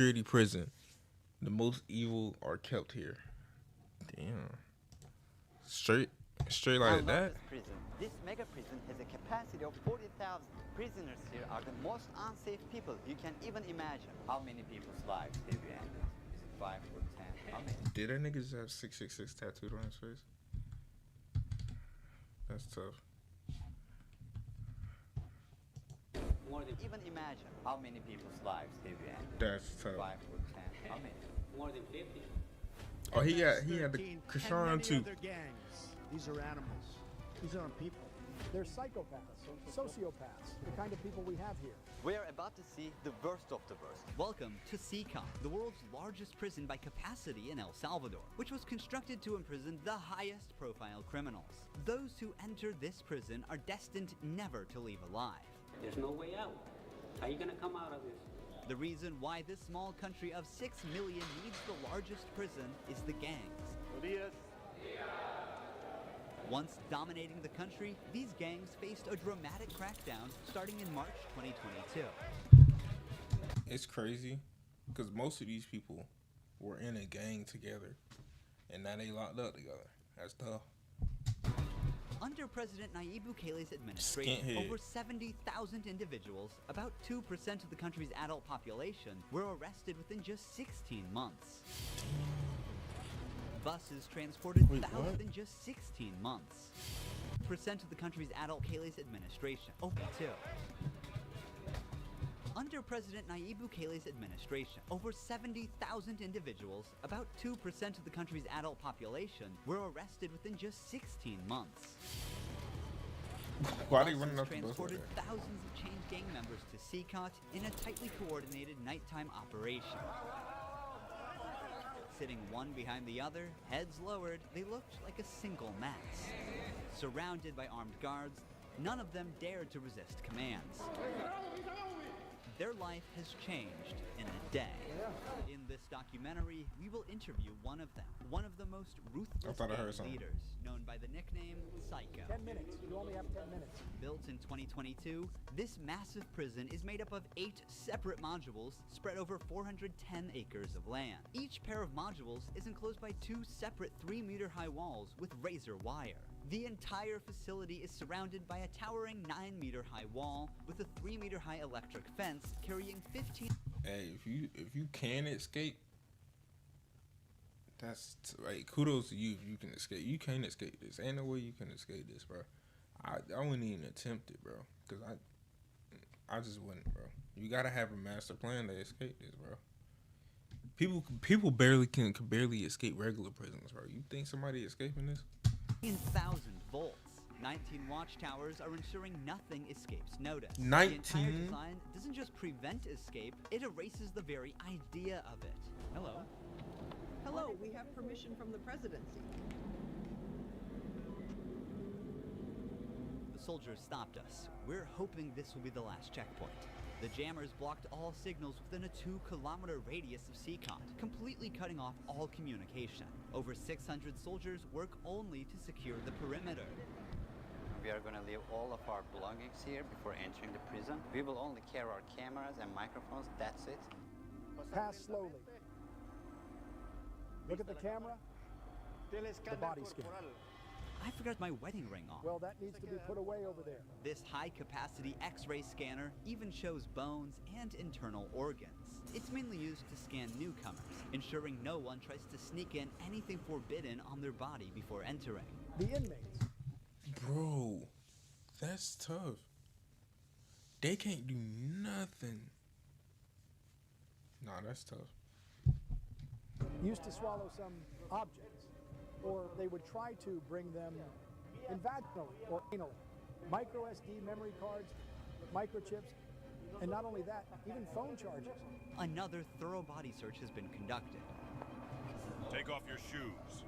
Security prison. The most evil are kept here. Damn. Straight straight Our like that? largest prison. This mega prison has a capacity of 40,000. Prisoners here are the most unsafe people you can even imagine. How many people's lives have you ended? Is it 5 or 10? How many? Did that nigga just have 666 tattooed on his face? That's tough. More than even imagine. How many people's lives have you ended? That's tough. 5 or 10? How many? More than 50. Oh, he had the 13, and Krishan many too. other gangs. These are animals. These aren't people. They're psychopaths, sociopaths, the kind of people we have here. We are about to see the worst of the worst. Welcome to CCOM, the world's largest prison by capacity in El Salvador, which was constructed to imprison the highest profile criminals. Those who enter this prison are destined never to leave alive. There's no way out. How are you gonna come out of this? The reason why this small country of 6 million needs the largest prison is the gangs. Once dominating the country, these gangs faced a dramatic crackdown starting in March 2022. It's crazy because most of these people were in a gang together and now they locked up together. That's tough. Under President Nayib Bukele's administration, Skinhead. over 70,000 individuals, about 2% of the country's adult population, were arrested within just 16 months. Buses transported Wait, thousands what? in just 16 months. Percent of the country's adult Bukele's administration, over 2. Under President Nayib Bukele's administration, over 70,000 individuals, about 2% of the country's adult population, were arrested within just 16 months. Why they Buses running up the bus like transported that? thousands of chained gang members to CCOT in a tightly coordinated nighttime operation. Sitting one behind the other, heads lowered, they looked like a single mass. Surrounded by armed guards, none of them dared to resist commands. Their life has changed in a day. In this documentary, we will interview one of them, one of the most ruthless thought I heard gang something. leaders, known by the nickname Psycho. 10 minutes. You only have 10 minutes. Built in 2022, this massive prison is made up of 8 separate modules spread over 410 acres of land. Each pair of modules is enclosed by 2 separate 3-meter-high walls with razor wire. The entire facility is surrounded by a towering 9-meter-high wall with a 3-meter-high electric fence carrying 15. Hey, if you can escape, that's like kudos to you if you can escape. You can't escape this. Ain't no way you can escape this, bro. I wouldn't even attempt it, bro, because I just wouldn't, bro. You gotta have a master plan to escape this, bro. People can barely escape regular prisons, bro. You think somebody escaping this? 15,000 volts. 19 watchtowers are ensuring nothing escapes notice. The 19? entire design doesn't just prevent escape, it erases the very idea of it. Hello. Hello, we have permission from the presidency. The soldiers stopped us. We're hoping this will be the last checkpoint. The jammers blocked all signals within a 2-kilometer radius of CCOT, completely cutting off all communication. Over 600 soldiers work only to secure the perimeter. We are going to leave all of our belongings here before entering the prison. We will only carry our cameras and microphones. That's it. Pass slowly. Look at the camera. The body scan. I forgot my wedding ring on. Well, that needs to be put away over there. This high-capacity X-ray scanner even shows bones and internal organs. It's mainly used to scan newcomers, ensuring no one tries to sneak in anything forbidden on their body before entering. The inmates. Bro, that's tough. They can't do nothing. Nah, that's tough. Used to swallow some objects, or they would try to bring them in vaginally or anally. Micro SD memory cards, microchips, and not only that, even phone chargers. Another thorough body search has been conducted. Take off your shoes.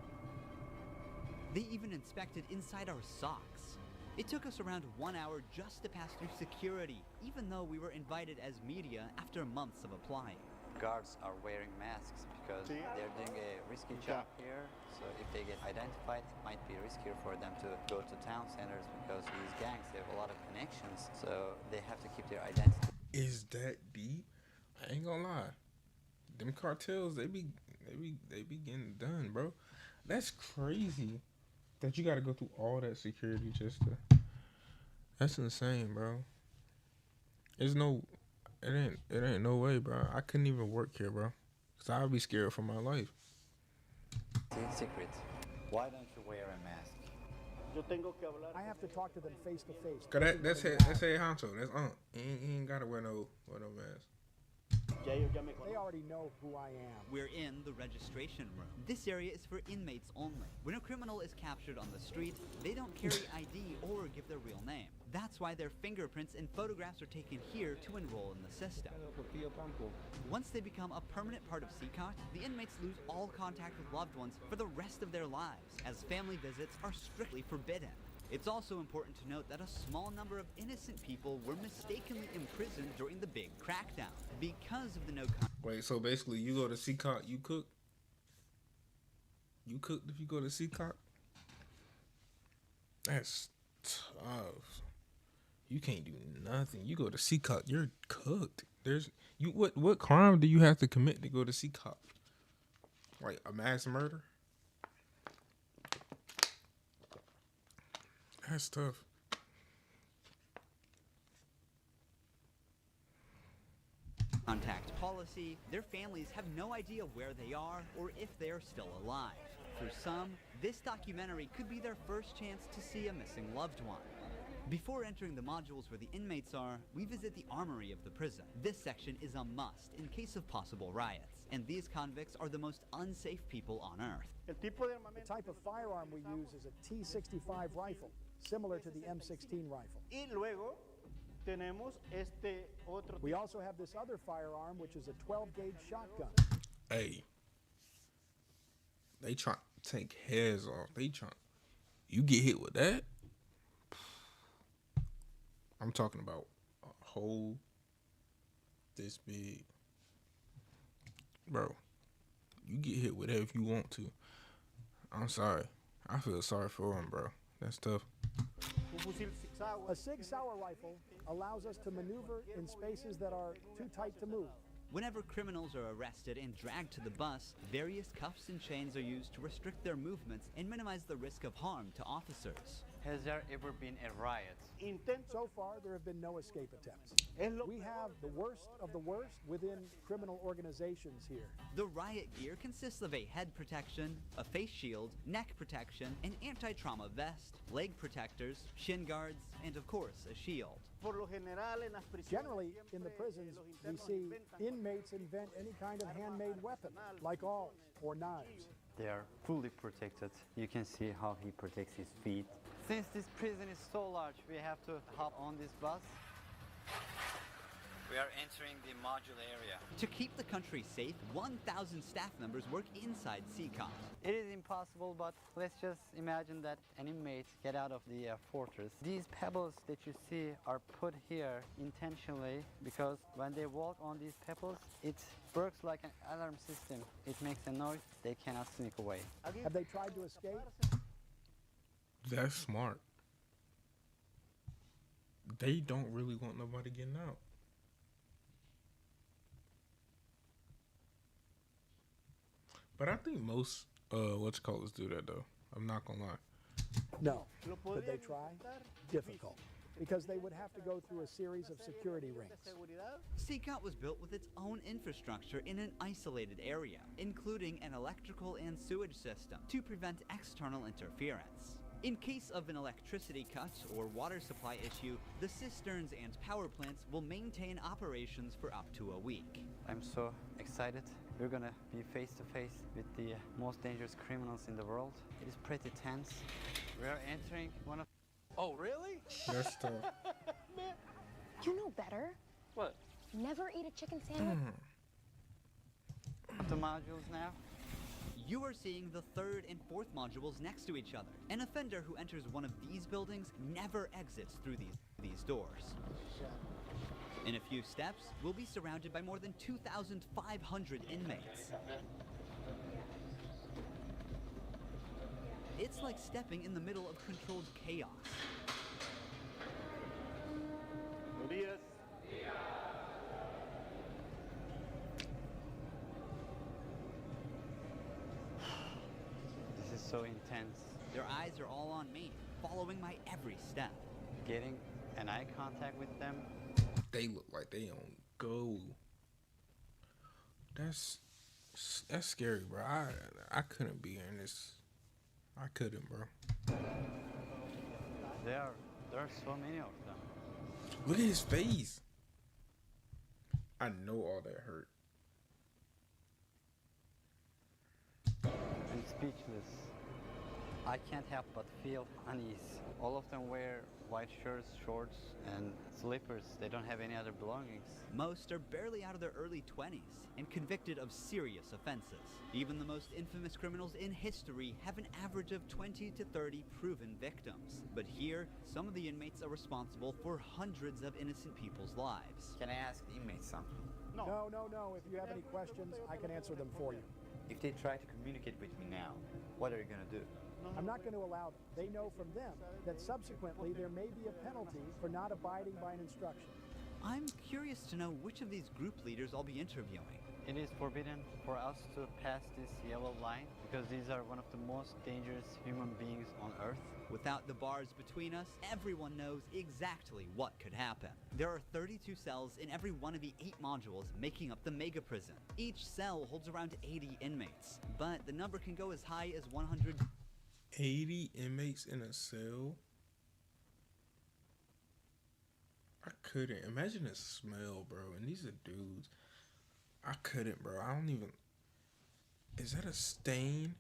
They even inspected inside our socks. It took us around 1 hour just to pass through security, even though we were invited as media after months of applying. Guards are wearing masks because they're doing a risky job here. So if they get identified, it might be riskier for them to go to town centers because these gangs, they have a lot of connections. So they have to keep their identity. Is that deep? I ain't gonna lie. the cartels, they be getting done, bro. That's crazy that you got to go through all that security just to. That's insane, bro. There's no, it ain't no way, bro. I couldn't even work here, bro, cause I'd be scared for my life. Secret. Why don't you wear a mask? I have to talk to them face to face. Cause that's head honcho. That's He ain't gotta wear no mask. They already know who I am. We're in the registration room. This area is for inmates only. When a criminal is captured on the street, they don't carry ID or give their real name. That's why their fingerprints and photographs are taken here to enroll in the system. Once they become a permanent part of CCOT, the inmates lose all contact with loved ones for the rest of their lives, as family visits are strictly forbidden. It's also important to note that a small number of innocent people were mistakenly imprisoned during the big crackdown. Because of the no contact. Wait, so basically you go to CCOT, you cook? You cook if you go to CCOT? That's tough. You can't do nothing. You go to CCOT, you're cooked. What crime do you have to commit to go to CCOT? Like a mass murder? That's tough. Contact policy, their families have no idea where they are or if they are still alive. For some, this documentary could be their first chance to see a missing loved one. Before entering the modules where the inmates are, we visit the armory of the prison. This section is a must in case of possible riots, and these convicts are the most unsafe people on earth. The type of firearm we use is a T-65 rifle, similar to the M16 rifle. We also have this other firearm, which is a 12-gauge shotgun. Hey, they trying to take heads off. You get hit with that? I'm talking about a hole this big. Bro, you get hit with that if you want to. I'm sorry. I feel sorry for him, bro. That's tough. A Sig Sauer rifle allows us to maneuver in spaces that are too tight to move. Whenever criminals are arrested and dragged to the bus, various cuffs and chains are used to restrict their movements and minimize the risk of harm to officers. Has there ever been a riot? So far, there have been no escape attempts. We have the worst of the worst within criminal organizations here. The riot gear consists of a head protection, a face shield, neck protection, an anti-trauma vest, leg protectors, shin guards, and of course, a shield. Generally, in the prisons, we see inmates invent any kind of handmade weapon, like awls or knives. They are fully protected. You can see how he protects his feet. Since this prison is so large, we have to hop on this bus. We are entering the module area. To keep the country safe, 1,000 staff members work inside CCOT. It is impossible, but let's just imagine that an inmate get out of the fortress. These pebbles that you see are put here intentionally because when they walk on these pebbles, it works like an alarm system. It makes a noise, they cannot sneak away. Have they tried to escape? That's smart. They don't really want nobody getting out. But I think most what's-callers do that though. I'm not gonna lie. No. Could they try? Difficult. Because they would have to go through a series of security rings. CCOT was built with its own infrastructure in an isolated area, including an electrical and sewage system to prevent external interference. In case of an electricity cut or water supply issue, the cisterns and power plants will maintain operations for up to a week. I'm so excited. We're gonna be face to face with the most dangerous criminals in the world. It is pretty tense. We are entering one of... Oh, really? That's tough. You know better. What? Never eat a chicken sandwich. the modules now. You are seeing the third and fourth modules next to each other. An offender who enters one of these buildings never exits through these doors. In a few steps, we'll be surrounded by more than 2,500 inmates. It's like stepping in the middle of controlled chaos. so intense. Their eyes are all on me, following my every step. Getting an eye contact with them. They look like they on go. That's scary, bro. I couldn't be in this. I couldn't, bro. There are so many of them. Look at his face. I know all that hurt. I'm speechless. I can't help but feel unease. All of them wear white shirts, shorts, and slippers. They don't have any other belongings. Most are barely out of their early 20s and convicted of serious offenses. Even the most infamous criminals in history have an average of 20 to 30 proven victims. But here, some of the inmates are responsible for hundreds of innocent people's lives. Can I ask the inmates something? No. If you have any questions, I can answer them for you. If they try to communicate with me now, what are you going to do? I'm not going to allow them. They know from them that subsequently there may be a penalty for not abiding by an instruction. I'm curious to know which of these group leaders I'll be interviewing. It is forbidden for us to pass this yellow line because these are one of the most dangerous human beings on Earth. Without the bars between us, everyone knows exactly what could happen. There are 32 cells in every one of the 8 modules making up the mega prison. Each cell holds around 80 inmates, but the number can go as high as 80 inmates in a cell? I couldn't. Imagine the smell, bro. And these are dudes. I couldn't, bro. I don't even... Is that a stain?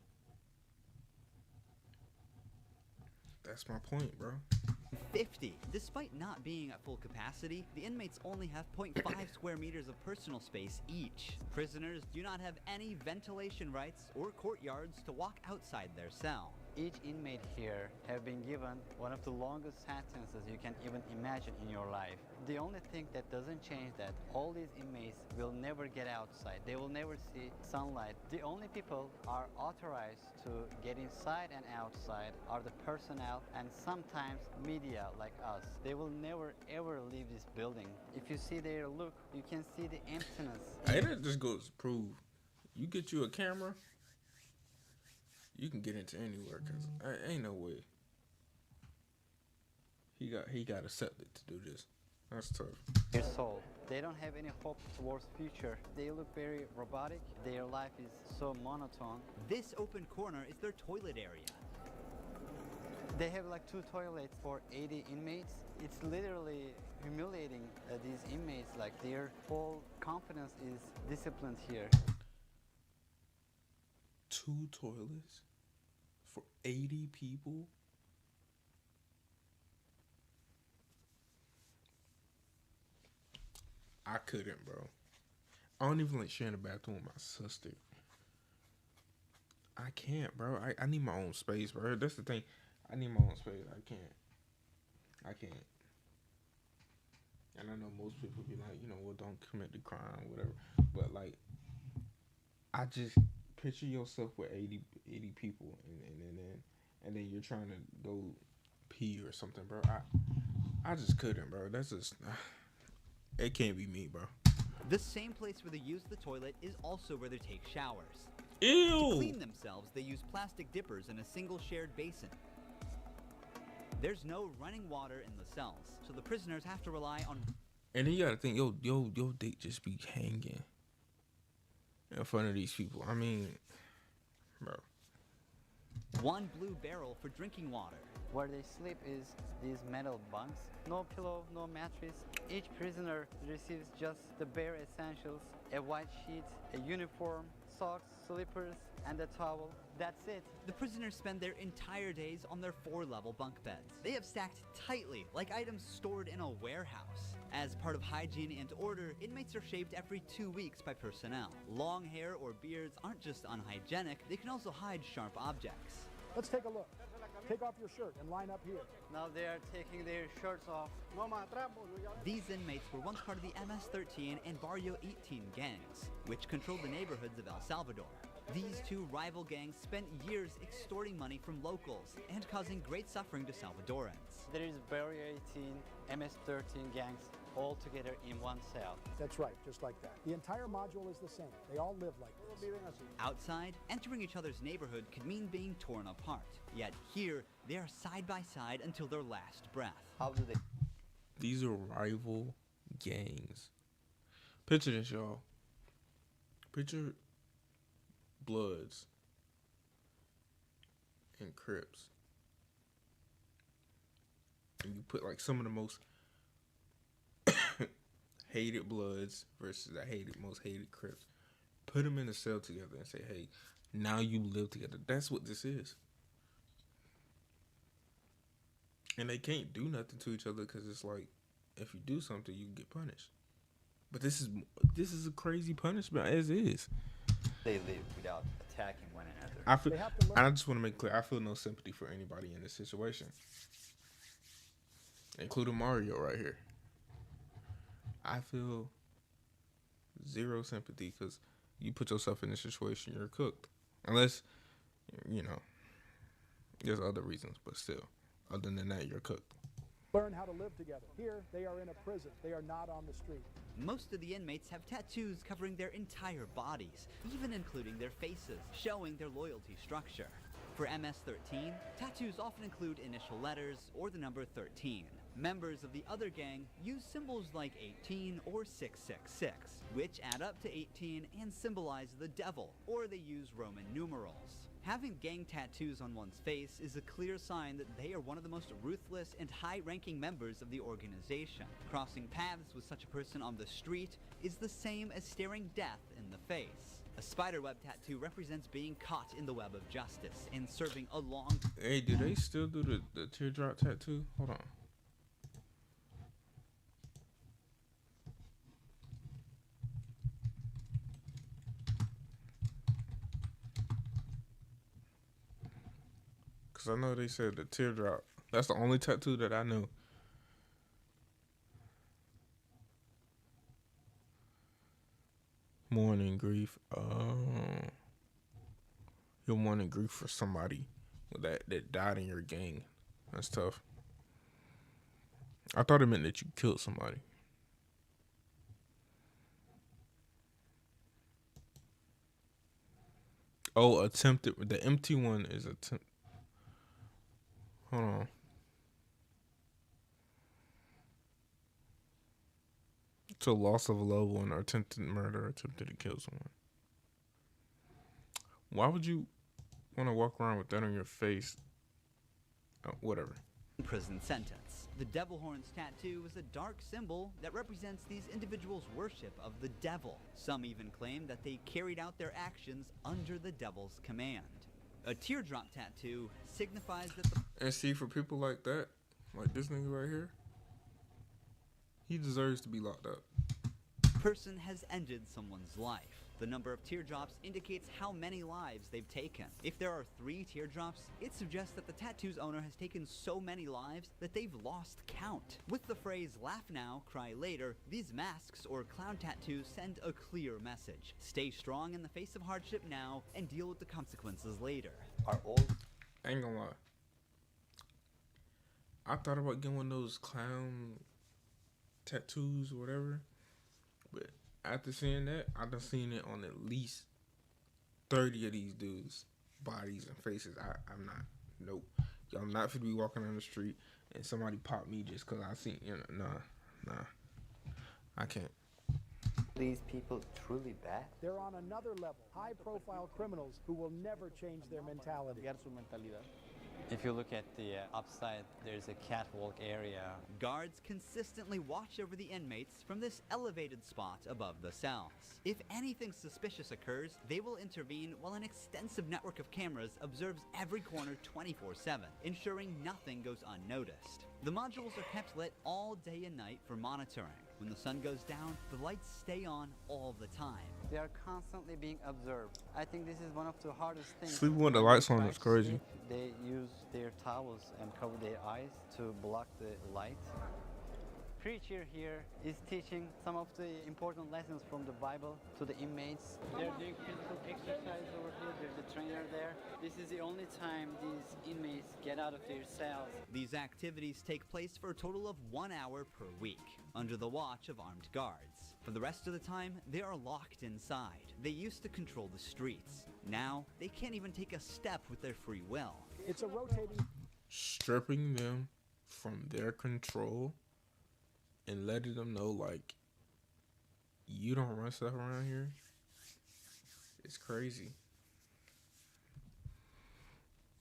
That's my point, bro. 50. Despite not being at full capacity, the inmates only have 0.5 square meters of personal space each. Prisoners do not have any ventilation rights or courtyards to walk outside their cell. Each inmate here have been given one of the longest sentences you can even imagine in your life. The only thing that doesn't change that all these inmates will never get outside. They will never see sunlight. The only people are authorized to get inside and outside are the personnel and sometimes media like us. They will never ever leave this building. If you see their look, you can see the emptiness. Hey, that just goes to prove, you get you a camera, you can get into anywhere, cause ain't no way he got accepted to do this. That's tough. Their soul. They don't have any hope towards future. They look very robotic. Their life is so monotone. This open corner is their toilet area. They have like 2 toilets for 80 inmates. It's literally humiliating these inmates. Like their whole confidence is disciplined here. 2 toilets for 80 people? I couldn't, bro. I don't even like sharing the bathroom with my sister. I can't, bro. I need my own space, bro. That's the thing. I need my own space. I can't. And I know most people be like, well, don't commit the crime, whatever. But like, I just picture yourself with 80 people, and then you're trying to go pee or something, bro. I just couldn't, bro. That's just, it can't be me, bro. The same place where they use the toilet is also where they take showers. Ew! To clean themselves, they use plastic dippers in a single shared basin. There's no running water in the cells, so the prisoners have to rely on... And then you gotta think, your dick just be hanging in front of these people. I mean, bro. 1 blue barrel for drinking water. Where they sleep is these metal bunks. No pillow, no mattress. Each prisoner receives just the bare essentials. A white sheet, a uniform, socks, slippers, and a towel. That's it. The prisoners spend their entire days on their 4-level bunk beds. They have stacked tightly, like items stored in a warehouse. As part of hygiene and order, inmates are shaved every 2 weeks by personnel. Long hair or beards aren't just unhygienic, they can also hide sharp objects. Let's take a look. Take off your shirt and line up here. Now they are taking their shirts off. These inmates were once part of the MS-13 and Barrio 18 gangs, which controlled the neighborhoods of El Salvador. These 2 rival gangs spent years extorting money from locals and causing great suffering to Salvadorans. There is Barrio 18, MS-13 gangs. all together in one cell. That's right, just like that. The entire module is the same. They all live like this. Outside, entering each other's neighborhood could mean being torn apart. Yet here, they are side by side until their last breath. How do they? These are rival gangs. Picture this, y'all. Picture Bloods and Crips. And you put like some of the most hated Bloods versus the most hated Crips. Put them in a cell together and say, hey, now you live together. That's what this is. And they can't do nothing to each other because it's like, if you do something, you get punished. But this is a crazy punishment as is. They live without attacking one another. I just want to make clear, I feel no sympathy for anybody in this situation, including Mario right here. I feel zero sympathy because you put yourself in this situation, you're cooked. Unless, you know, there's other reasons, but still, other than that, you're cooked. Learn how to live together. Here, they are in a prison. They are not on the street. Most of the inmates have tattoos covering their entire bodies, even including their faces, showing their loyalty structure. For MS-13, tattoos often include initial letters or the number 13. Members of the other gang use symbols like 18 or 666, which add up to 18 and symbolize the devil, or they use Roman numerals. Having gang tattoos on one's face is a clear sign that they are one of the most ruthless and high-ranking members of the organization. Crossing paths with such a person on the street is the same as staring death in the face. A spiderweb tattoo represents being caught in the web of justice and serving a long... Hey, do they still do the teardrop tattoo? Hold on. Because I know they said the teardrop. That's the only tattoo that I know. Mourning grief. You're mourning grief for somebody that died in your gang. That's tough. I thought it meant that you killed somebody. Oh, attempted. The empty one is attempt. Hold on. So loss of a loved one or attempted murder or attempted to kill someone. Why would you want to walk around with that on your face? Oh, whatever. Prison sentence. The devil horns tattoo is a dark symbol that represents these individuals' worship of the devil. Some even claim that they carried out their actions under the devil's command. A teardrop tattoo signifies that the... And see, for people like that, like this nigga right here, he deserves to be locked up. person has ended someone's life. The number of teardrops indicates how many lives they've taken. If there are 3 teardrops, it suggests that the tattoo's owner has taken so many lives that they've lost count. With the phrase "laugh now, cry later," these masks or clown tattoos send a clear message. Stay strong in the face of hardship now and deal with the consequences later. Are all... I ain't gonna lie. I thought about getting one of those clown tattoos or whatever, but after seeing that, I done seen it on at least 30 of these dudes' bodies and faces. I'm not. Nope. I'm not finna be walking on the street and somebody pop me just cause I seen, you know, nah. I can't. These people truly bad? They're on another level. High-profile criminals who will never change their mentality. If you look at the upside, there's a catwalk area. Guards consistently watch over the inmates from this elevated spot above the cells. If anything suspicious occurs, they will intervene while an extensive network of cameras observes every corner 24/7, ensuring nothing goes unnoticed. The modules are kept lit all day and night for monitoring. When the sun goes down, the lights stay on all the time. They are constantly being observed. I think this is one of the hardest things. Sleeping with the lights on is crazy. They use their towels and cover their eyes to block the light. Preacher here is teaching some of the important lessons from the Bible to the inmates. They're doing physical exercise over here. There's a trainer there. This is the only time these inmates get out of their cells. These activities take place for a total of 1 hour per week, under the watch of armed guards. For the rest of the time, they are locked inside. They used to control the streets. Now, they can't even take a step with their free will. It's a rotating... Stripping them from their control and letting them know, like, you don't run stuff around here. It's crazy.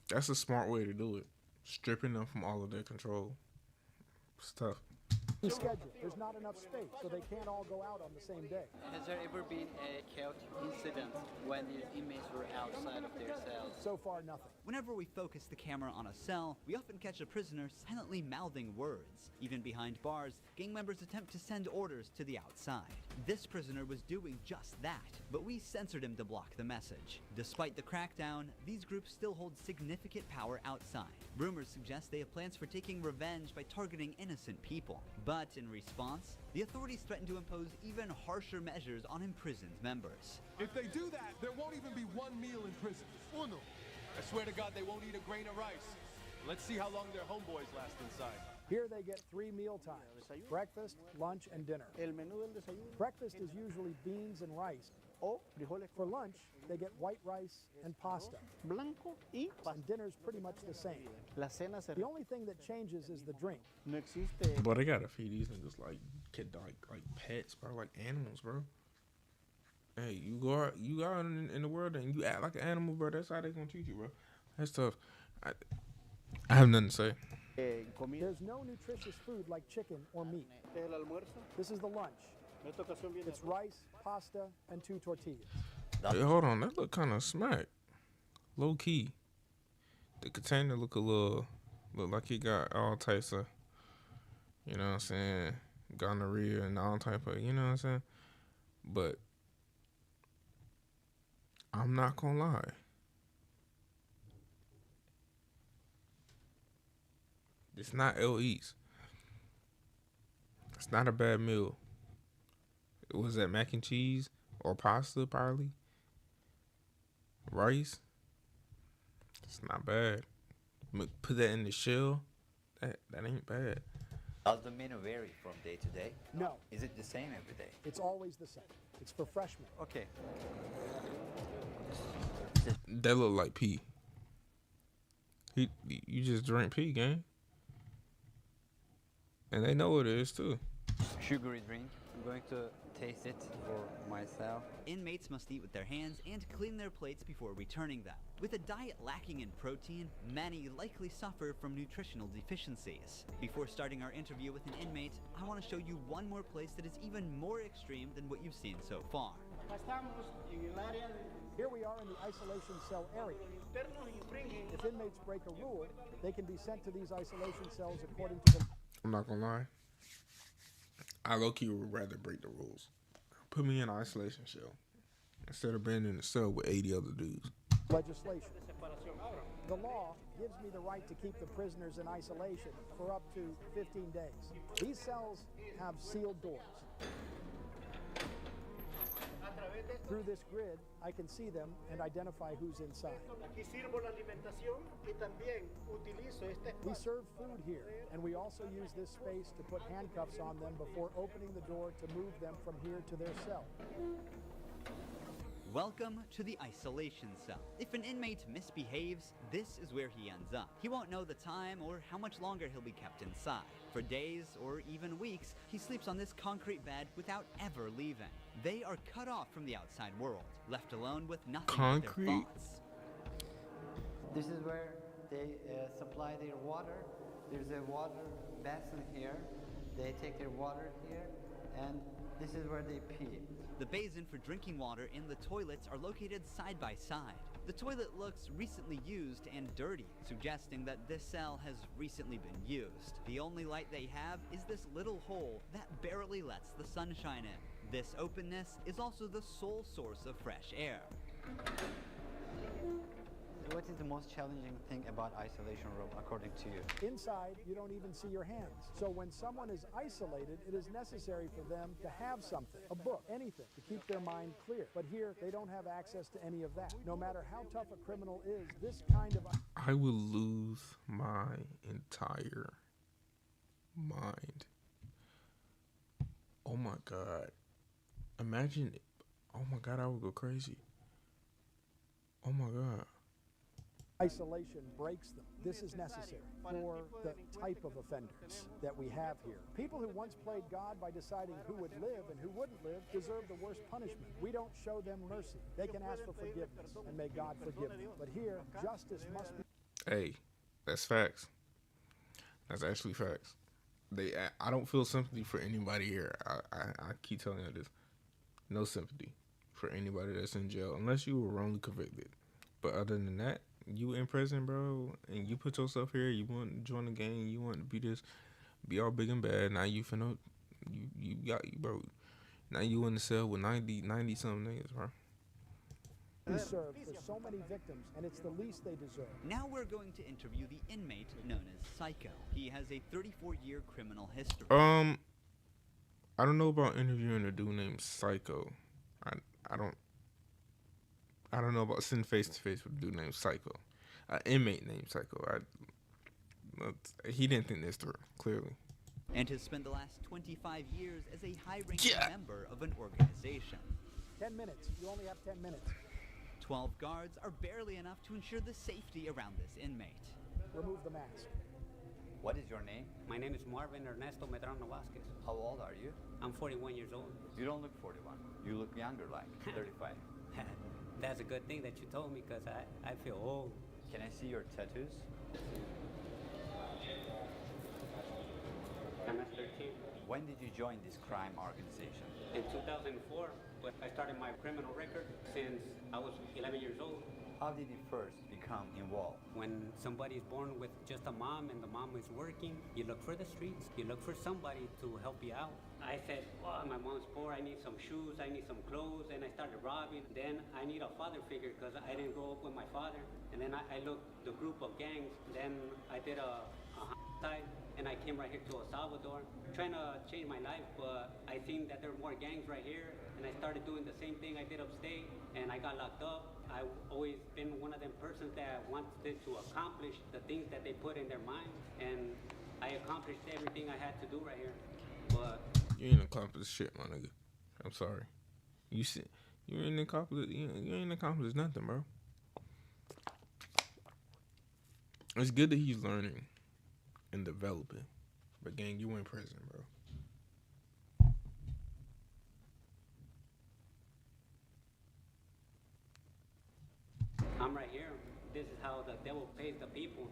That's a smart way to do it. Stripping them from all of their control. It's tough. schedule. There's not enough space, so they can't all go out on the same day. Has there ever been a chaotic incident when the inmates were outside of their cells? So far, nothing. Whenever we focus the camera on a cell, we often catch a prisoner silently mouthing words. Even behind bars, gang members attempt to send orders to the outside. This prisoner was doing just that, but we censored him to block the message. Despite the crackdown, these groups still hold significant power outside. Rumors suggest they have plans for taking revenge by targeting innocent people. But in response, the authorities threaten to impose even harsher measures on imprisoned members. If they do that, there won't even be one meal in prison. Uno. I swear to God they won't eat a grain of rice. Let's see how long their homeboys last inside. Here they get 3 meal times: breakfast, lunch, and dinner. Breakfast is usually beans and rice. For lunch, they get white rice and pasta. And dinner's pretty much the same. The only thing that changes is the drink. But they gotta feed these niggas like pets, bro, like animals, bro. Hey, you go out in the world and you act like an animal, bro. That's how they gonna treat you, bro. That's tough. I have nothing to say. There's no nutritious food like chicken or meat. This is the lunch. It's rice, pasta, and 2 tortillas. Hey, hold on, that look kind of smack. Low key. The container look like he got all types of, you know what I'm saying, gonorrhea and all type of, you know what I'm saying. But I'm not gonna lie. It's not L.E.'s. It's not a bad meal. Was that mac and cheese or pasta, probably? Rice? It's not bad. Put that in the shell. That ain't bad. Does the menu vary from day to day? No. Is it the same every day? It's always the same. It's for freshmen. Okay. That look like pee. You just drink pee, gang. And they know what it is too. Sugary drink. I'm going to taste it for myself. Inmates must eat with their hands and clean their plates before returning them. With a diet lacking in protein, many likely suffer from nutritional deficiencies. Before starting our interview with an inmate, I want to show you one more place that is even more extreme than what you've seen so far. Here we are in the isolation cell area. If inmates break a rule, they can be sent to these isolation cells according to the... I'm not gonna lie. I low-key would rather break the rules. Put me in an isolation cell instead of being in a cell with 80 other dudes. Legislation. The law gives me the right to keep the prisoners in isolation for up to 15 days. These cells have sealed doors. Through this grid, I can see them and identify who's inside. We serve food here, and we also use this space to put handcuffs on them before opening the door to move them from here to their cell. Welcome to the isolation cell. If an inmate misbehaves, this is where he ends up. He won't know the time or how much longer he'll be kept inside. For days or even weeks, he sleeps on this concrete bed without ever leaving. They are cut off from the outside world, left alone with nothing but their thoughts. This is where they supply their water. There's a water basin here. They take their water here, and this is where they pee. The basin for drinking water and the toilets are located side by side. The toilet looks recently used and dirty, suggesting that this cell has recently been used. The only light they have is this little hole that barely lets the sunshine in. This openness is also the sole source of fresh air. What is the most challenging thing about isolation room, according to you? Inside, you don't even see your hands. So when someone is isolated, it is necessary for them to have something, a book, anything, to keep their mind clear. But here, they don't have access to any of that. No matter how tough a criminal is, this kind of... I will lose my entire mind. Oh my God. Imagine, oh my God, I would go crazy. Oh my God. Isolation breaks them. This is necessary for the type of offenders that we have here. People who once played God by deciding who would live and who wouldn't live deserve the worst punishment. We don't show them mercy. They can ask for forgiveness, and may God forgive them. But here, justice must be... Hey, that's facts. That's actually facts. I don't feel sympathy for anybody here. I keep telling you this. No sympathy for anybody that's in jail unless you were wrongly convicted. But other than that, you in prison, bro, and you put yourself here, you want to join the gang, you want to be this, be all big and bad. Now you finna, you got, bro. Now you in the cell with 90 something niggas, bro. Served for so many victims, and it's the least they deserve. Now we're going to interview the inmate known as Psycho. He has a 34-year criminal history. I don't know about interviewing a dude named Psycho. I don't know about sitting face to face with a dude named Psycho. An inmate named Psycho. He didn't think this through, clearly. And has spent the last 25 years as a high-ranking member of an organization. 10 minutes. You only have 10 minutes. 12 guards are barely enough to ensure the safety around this inmate. Remove the mask. What is your name? My name is Marvin Ernesto Medrano Vasquez. How old are you? I'm 41 years old. You don't look 41. You look younger, like 35. That's a good thing that you told me, because I feel old. Can I see your tattoos? I'm at 13. When did you join this crime organization? In 2004, but I started my criminal record since I was 11 years old. How did you first become involved? When somebody is born with just a mom and the mom is working, you look for the streets. You look for somebody to help you out. I said, well, my mom's poor, I need some shoes, I need some clothes, and I started robbing. Then I need a father figure because I didn't grow up with my father. And then I looked the group of gangs. Then I did a homicide, and I came right here to El Salvador, trying to change my life, but I seen that there were more gangs right here, and I started doing the same thing I did upstate, and I got locked up. I've always been one of them persons that wanted to accomplish the things that they put in their mind, and I accomplished everything I had to do right here. But you ain't accomplished shit, my nigga. I'm sorry. You ain't accomplished. You ain't accomplished nothing, bro. It's good that he's learning and developing, but gang, you in prison, bro. I'm right here. This is how the devil pays the people.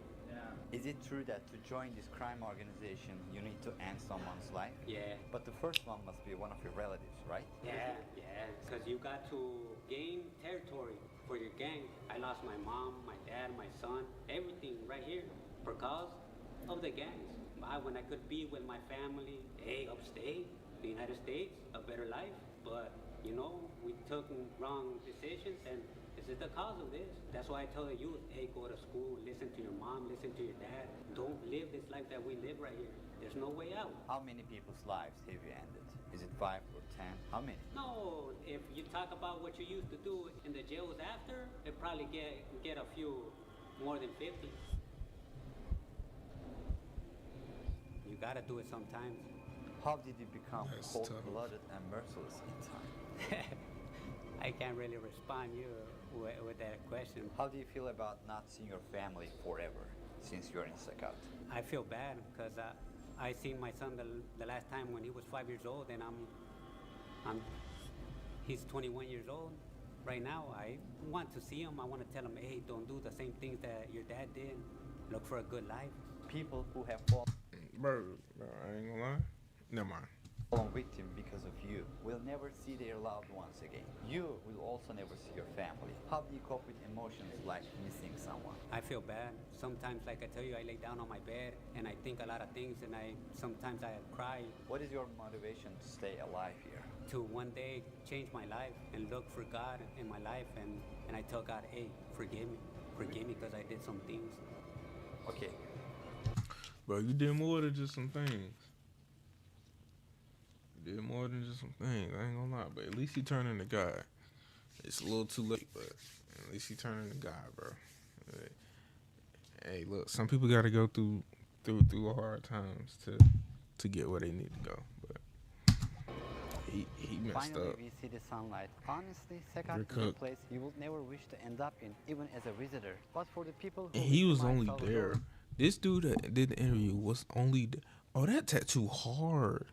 Is it true that to join this crime organization, you need to end someone's life? Yeah. But the first one must be one of your relatives, right? Yeah, because you got to gain territory for your gang. I lost my mom, my dad, my son, everything right here because of the gangs. When I could be with my family, upstate, the United States, a better life. But, we took wrong decisions, and this is the cause of this. That's why I tell the youth, go to school, listen to your mom, listen to your dad. Don't live this life that we live right here. There's no way out. How many people's lives have you ended? Is it 5 or 10? How many? No, if you talk about what you used to do in the jails after, it probably get a few more than 50. You gotta do it sometimes. How did you become cold-blooded and merciless in time? I can't really respond you with that question. How do you feel about not seeing your family forever since you're in Sakat? I feel bad because I seen my son the last time when he was 5 years old, and he's 21 years old right now. I want to see him. I want to tell him, don't do the same things that your dad did. Look for a good life. People who have fallen... Bro, I ain't gonna lie. Never mind. Fallen victim because of you will never see their loved ones again. You will also never see your family. How do you cope with emotions like missing someone? I feel bad. Sometimes, like I tell you, I lay down on my bed and I think a lot of things, and sometimes I cry. What is your motivation to stay alive here? To one day change my life and look for God in my life, and I tell God, forgive me forgive me because I did some things. Okay. Bro, you did more than just some things. You did more than just some things. I ain't gonna lie, but at least he turned into God. It's a little too late, but at least he turned into God, bro. Hey, look, some people got to go through hard times to get where they need to go. But he messed Finally, up. we see the sunlight. Honestly, Sakat You're is a cooked. place you would never wish to end up in, even as a visitor. But for the people who And he live was in El only Salvador, there. This dude that did the interview was only. Oh, that tattoo hard.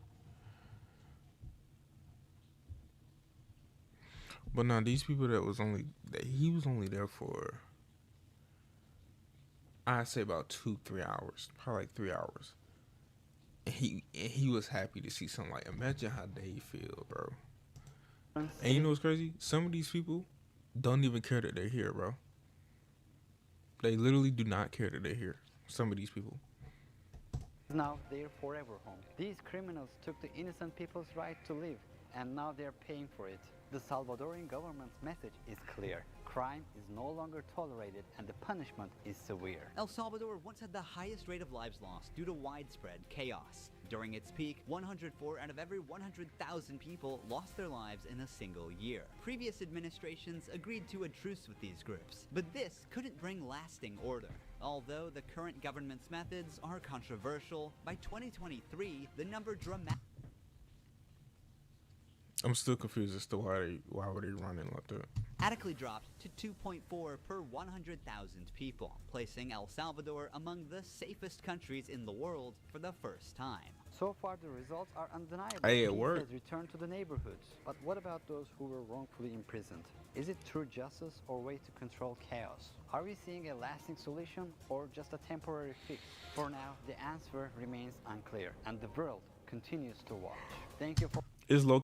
But now these people that he was only there for, I'd say about 2-3 hours, probably like 3 hours. And he was happy to see something. Like, imagine how they feel, bro. And you know what's crazy? Some of these people don't even care that they're here, bro. They literally do not care that they're here. Some of these people. now their forever home. These criminals took the innocent people's right to live, and now they're paying for it. The Salvadorian government's message is clear. Crime is no longer tolerated and the punishment is severe. El Salvador once had the highest rate of lives lost due to widespread chaos. During its peak, 104 out of every 100,000 people lost their lives in a single year. Previous administrations agreed to a truce with these groups, but this couldn't bring lasting order. Although the current government's methods are controversial, by 2023, the number dramatically I'm still confused as to why were they running like that. dropped to 2.4 per 100,000 people, placing El Salvador among the safest countries in the world for the first time. So far, the results are undeniable. Hey, it Peace worked. has returned to the neighborhoods. But what about those who were wrongfully imprisoned? Is it true justice or way to control chaos? Are we seeing a lasting solution or just a temporary fix? For now, the answer remains unclear, and the world continues to watch. Thank you for... It's low